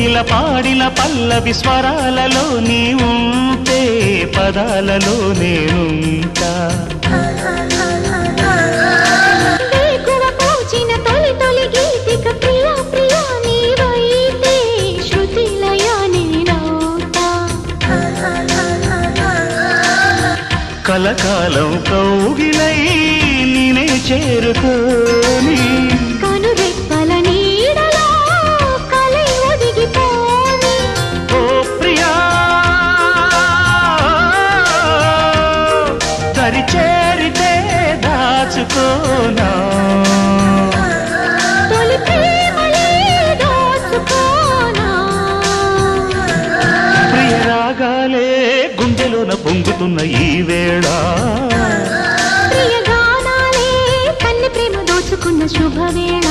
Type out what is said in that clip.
కోకిల పాడిన పల్లవి స్వరాలలో నీ ఉంటే పదాలలో నేనుంటా వేకువ పూచిన తొలి తొలి గీతిక ప్రియా ప్రియా నీవైతే శృతిలయ నేనవుతా కలకాలం కౌగిలై నేనే చేరుకోని కనురెప్పల నీడలో కలై ఒదిగిపోని ఓ ప్రియా దరి చేరితే దాచుకోనా తొలి ప్రేమలే దోచుకోనా ప్రియ రాగాలే గుండెలోన పొంగుతున్న ఈ వేళ ప్రియ గానాలే కన్నె ప్రేమ దోచుకున్న శుభవేళ